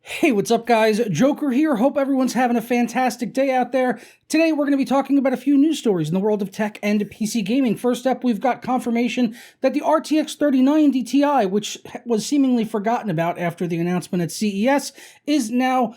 Hey, what's up guys? Joker here. Hope everyone's having a fantastic day out there. Today we're going to be talking about a few news stories in the world of tech and PC gaming. First up, we've got confirmation that the RTX 3090 Ti, which was seemingly forgotten about after the announcement at CES, is now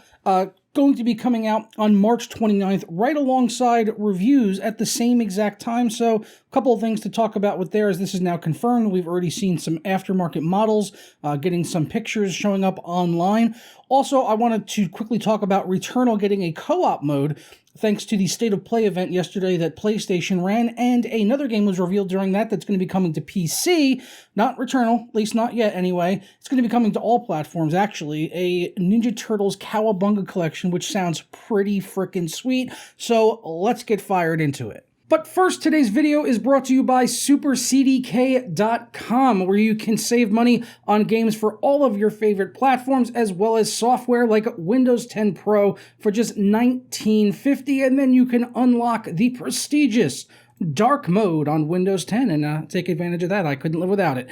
going to be coming out on March 29th, right alongside reviews at the same exact time. So a couple of things to talk about with there, as this is now confirmed. We've already seen some aftermarket models, getting some pictures showing up online. Also, I wanted to quickly talk about Returnal getting a co-op mode, thanks to the State of Play event yesterday that PlayStation ran, and another game was revealed during that that's going to be coming to PC. Not Returnal, at least not yet anyway. It's going to be coming to all platforms, actually. A Ninja Turtles Cowabunga collection, which sounds pretty freaking sweet. So let's get fired into it. But first, today's video is brought to you by SuperCDK.com, where you can save money on games for all of your favorite platforms, as well as software like Windows 10 Pro for just $19.50, and then you can unlock the prestigious dark mode on Windows 10 and take advantage of that. I couldn't live without it.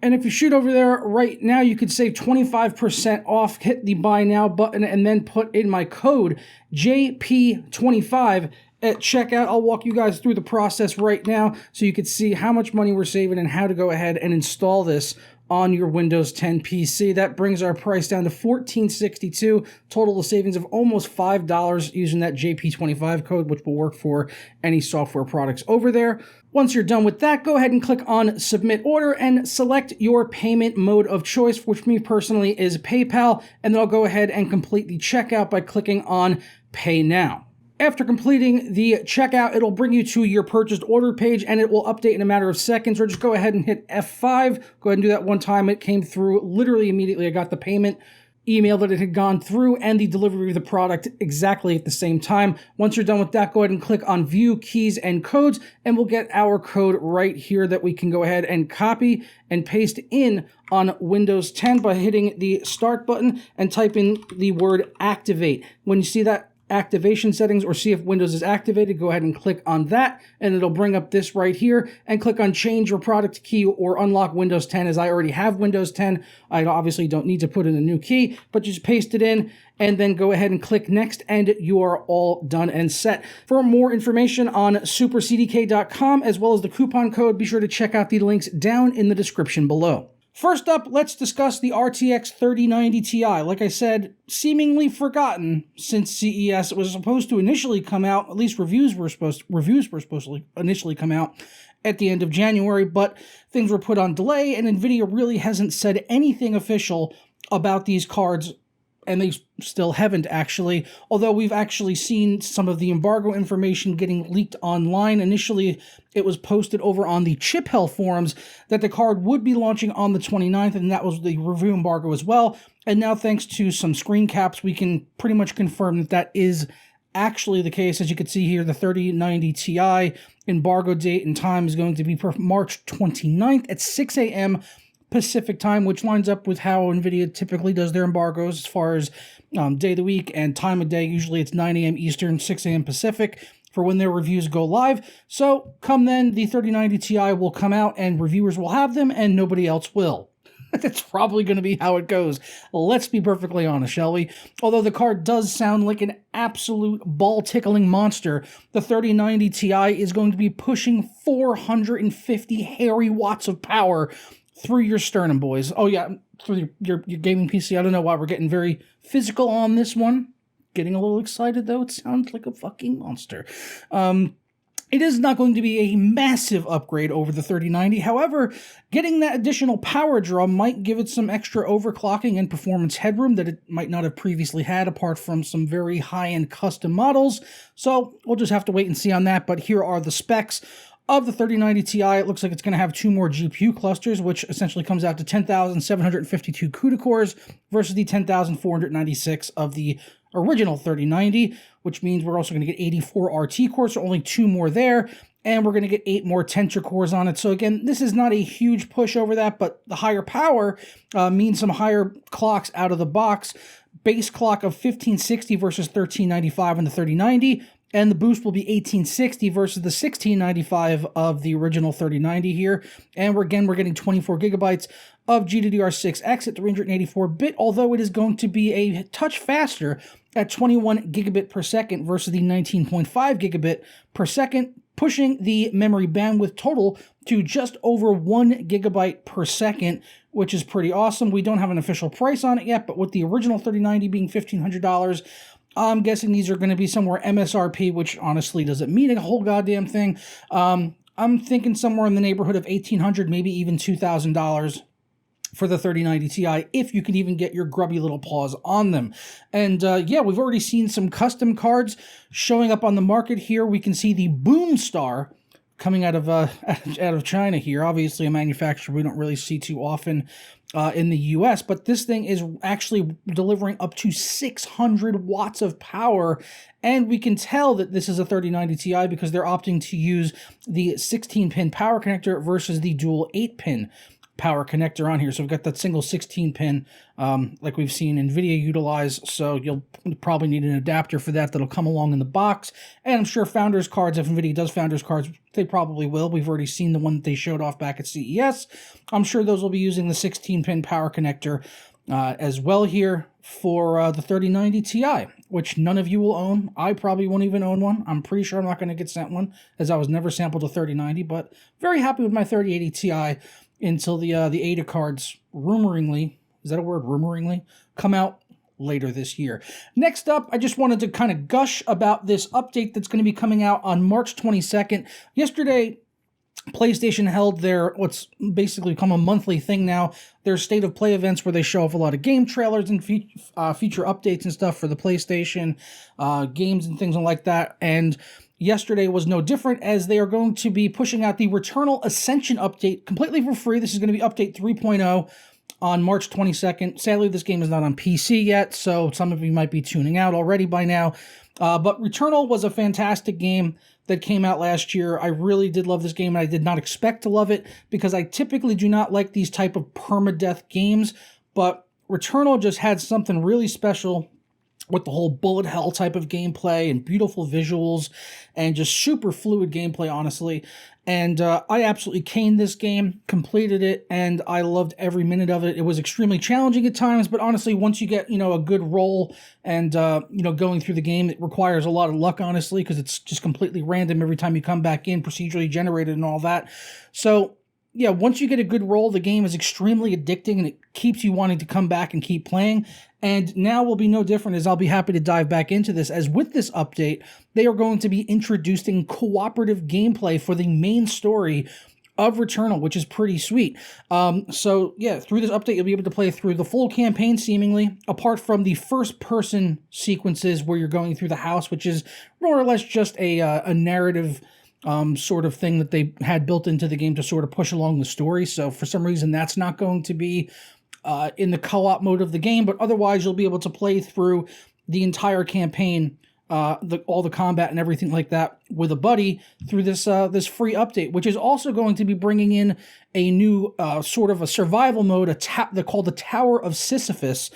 And if you shoot over there right now, you could save 25% off. Hit the buy now button and then put in my code JP25 at checkout. I'll walk you guys through the process right now so you can see how much money we're saving and how to go ahead and install this on your Windows 10 PC. That brings our price down to $14.62, total of savings of almost $5 using that JP25 code, which will work for any software products over there. Once you're done with that, go ahead and click on Submit Order and select your payment mode of choice, which me personally is PayPal, and then I'll go ahead and complete the checkout by clicking on Pay Now. After completing the checkout, it'll bring you to your purchased order page, and it will update in a matter of seconds, or just go ahead and hit F5. Go ahead and do that one time. It came through literally immediately. I got the payment email that it had gone through and the delivery of the product exactly at the same time. Once you're done with that, go ahead and click on View Keys and Codes, and we'll get our code right here that we can go ahead and copy and paste in on Windows 10 by hitting the Start button and type in the word Activate. When you see that activation settings or see if Windows is activated, go ahead and click on that, and it'll bring up this right here, and click on change your product key or unlock Windows 10. As I already have Windows 10, I obviously don't need to put in a new key, but just paste it in and then go ahead and click next, and you are all done and set. For more information on SuperCDK.com as well as the coupon code, be sure to check out the links down in the description below. First up, let's discuss the RTX 3090 Ti. Like I said, seemingly forgotten since CES. It was supposed to initially come out, at least reviews were supposed to initially come out at the end of January, but things were put on delay, and NVIDIA really hasn't said anything official about these cards, and they still haven't actually, although we've actually seen some of the embargo information getting leaked online. Initially, it was posted over on the Chip Hell forums that the card would be launching on the 29th, and that was the review embargo as well. And now, thanks to some screen caps, we can pretty much confirm that that is actually the case. As you can see here, the 3090 Ti embargo date and time is going to be March 29th at 6 a.m. Pacific time, which lines up with how NVIDIA typically does their embargoes as far as day of the week and time of day. Usually it's 9 a.m. Eastern, 6 a.m. Pacific for when their reviews go live. So come then, the 3090 Ti will come out and reviewers will have them and nobody else will. That's probably going to be how it goes. Let's be perfectly honest, shall we? Although the card does sound like an absolute ball-tickling monster, the 3090 Ti is going to be pushing 450 hairy watts of power through your sternum, boys. Oh yeah, through your gaming PC. I don't know why we're getting very physical on this one. Getting a little excited, though. It sounds like a fucking monster. It is not going to be a massive upgrade over the 3090. However, getting that additional power draw might give it some extra overclocking and performance headroom that it might not have previously had, apart from some very high-end custom models. So we'll just have to wait and see on that. But here are the specs of the 3090 Ti. It looks like it's going to have 2 more GPU clusters, which essentially comes out to 10,752 CUDA cores versus the 10,496 of the original 3090, which means we're also going to get 84 RT cores, so only 2 more there, and we're going to get 8 more Tensor cores on it. So again, this is not a huge push over that, but the higher power means some higher clocks out of the box. Base clock of 1560 versus 1395 in the 3090, and the boost will be 1860 versus the 1695 of the original 3090 here. And we're getting 24 gigabytes of GDDR6X at 384-bit, although it is going to be a touch faster at 21 gigabit per second versus the 19.5 gigabit per second, pushing the memory bandwidth total to just over 1 gigabyte per second, which is pretty awesome. We don't have an official price on it yet, but with the original 3090 being $1,500, I'm guessing these are going to be somewhere MSRP, which honestly doesn't mean a whole goddamn thing. I'm thinking somewhere in the neighborhood of $1,800, maybe even $2,000 for the 3090 Ti, if you can even get your grubby little paws on them. And yeah, we've already seen some custom cards showing up on the market here. We can see the Boomstar coming out of China here. Obviously a manufacturer we don't really see too often in the US, but this thing is actually delivering up to 600 watts of power, and we can tell that this is a 3090 Ti because they're opting to use the 16-pin power connector versus the dual 8-pin power connector on here. So we've got that single 16-pin like we've seen NVIDIA utilize, so you'll probably need an adapter for that that'll come along in the box. And I'm sure Founders cards, if NVIDIA does Founders cards, they probably will. We've already seen the one that they showed off back at CES. I'm sure those will be using the 16-pin power connector as well here for the 3090 Ti, which none of you will own. I probably won't even own one. I'm pretty sure I'm not going to get sent one, as I was never sampled a 3090, but very happy with my 3080 Ti until the Ada cards, rumoringly, is that a word, rumoringly, come out later this year. Next up, I just wanted to kind of gush about this update that's going to be coming out on March 22nd. Yesterday, PlayStation held their, what's basically become a monthly thing now, their State of Play events where they show off a lot of game trailers and feature updates and stuff for the PlayStation, games and things like that. And yesterday was no different, as they are going to be pushing out the Returnal Ascension update completely for free. This is going to be update 3.0 on March 22nd. Sadly, this game is not on PC yet, so some of you might be tuning out already by now. But Returnal was a fantastic game that came out last year. I really did love this game, and I did not expect to love it because I typically do not like these type of permadeath games, but Returnal just had something really special with the whole bullet hell type of gameplay and beautiful visuals and just super fluid gameplay, honestly. And I absolutely caned this game, completed it, and I loved every minute of it. It was extremely challenging at times, but honestly, once you get, a good roll and, going through the game, it requires a lot of luck, honestly, because it's just completely random every time you come back in, procedurally generated and all that. So yeah, once you get a good roll, the game is extremely addicting and it keeps you wanting to come back and keep playing. And now will be no different, as I'll be happy to dive back into this, as with this update, they are going to be introducing cooperative gameplay for the main story of Returnal, which is pretty sweet. So yeah, through this update, you'll be able to play through the full campaign, seemingly, apart from the first-person sequences where you're going through the house, which is more or less just a narrative sort of thing that they had built into the game to sort of push along the story. So for some reason, that's not going to be in the co-op mode of the game, but otherwise you'll be able to play through the entire campaign, all the combat and everything like that with a buddy through this this free update, which is also going to be bringing in a new sort of a survival mode, they're called the Tower of Sisyphus,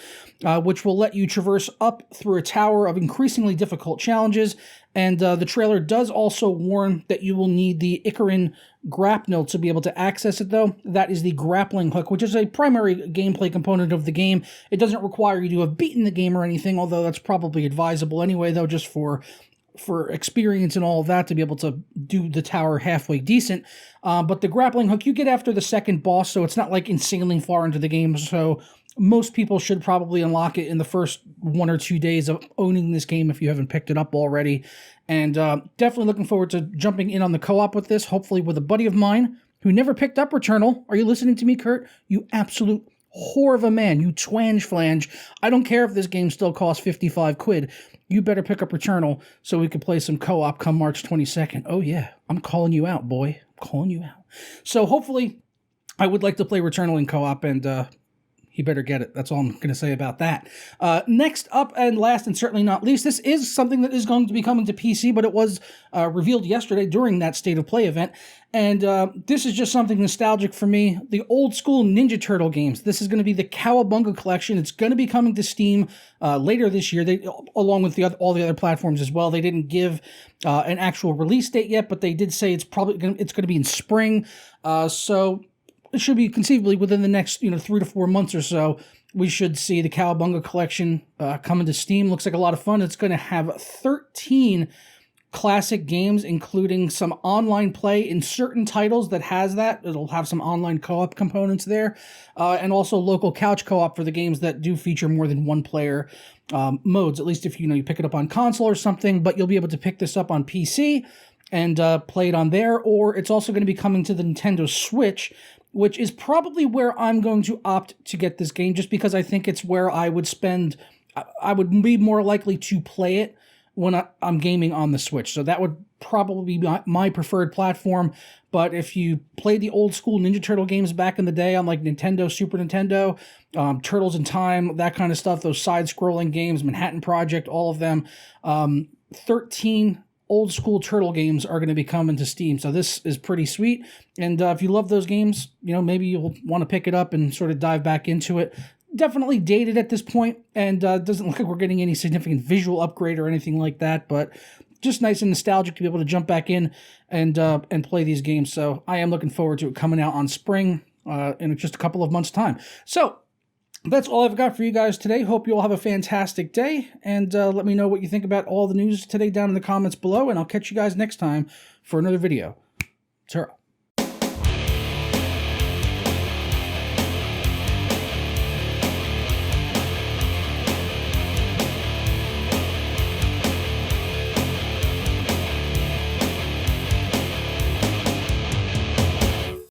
which will let you traverse up through a tower of increasingly difficult challenges. And the trailer does also warn that you will need the Icaran grapnel to be able to access it, though. That is the grappling hook, which is a primary gameplay component of the game. It doesn't require you to have beaten the game or anything, although that's probably advisable anyway, though, just for experience and all of that, to be able to do the tower halfway decent. But the grappling hook you get after the second boss, so it's not like insanely far into the game, so most people should probably unlock it in the first 1 or 2 days of owning this game if you haven't picked it up already. And definitely looking forward to jumping in on the co-op with this, hopefully with a buddy of mine who never picked up Returnal. Are you listening to me, Kurt? You absolute whore of a man, you twange flange. I don't care if this game still costs 55 quid. You better pick up Returnal so we can play some co-op come March 22nd. Oh yeah, I'm calling you out, boy. I'm calling you out. So hopefully I would like to play Returnal in co-op, and he better get it. That's all I'm going to say about that. Next up and last, and certainly not least, this is something that is going to be coming to PC, but it was revealed yesterday during that State of Play event. And this is just something nostalgic for me. The old school Ninja Turtle games. This is going to be the Cowabunga collection. It's going to be coming to Steam later this year, along with all the other platforms as well. They didn't give an actual release date yet, but they did say it's going to be in spring. So it should be conceivably within the next 3 to 4 months or so. We should see the Cowabunga collection coming to Steam. Looks like a lot of fun. It's going to have 13 classic games, including some online play in certain titles that has that. It'll have some online co-op components there, and also local couch co-op for the games that do feature more than one player modes. At least if you pick it up on console or something, but you'll be able to pick this up on PC and play it on there. Or it's also going to be coming to the Nintendo Switch, which is probably where I'm going to opt to get this game, just because I think it's where I would be more likely to play it when I'm gaming on the Switch. So that would probably be my preferred platform. But if you play the old school Ninja Turtle games back in the day on like Nintendo, Super Nintendo, Turtles in Time, that kind of stuff, those side-scrolling games, Manhattan Project, all of them, 13 old school Turtle games are going to be coming to Steam. So this is pretty sweet. And if you love those games, maybe you'll want to pick it up and sort of dive back into it. Definitely dated at this point, and doesn't look like we're getting any significant visual upgrade or anything like that, but just nice and nostalgic to be able to jump back in and play these games. So I am looking forward to it coming out on spring in just a couple of months' time. So that's all I've got for you guys today. Hope you all have a fantastic day, and let me know what you think about all the news today down in the comments below, and I'll catch you guys next time for another video. Ta-ra.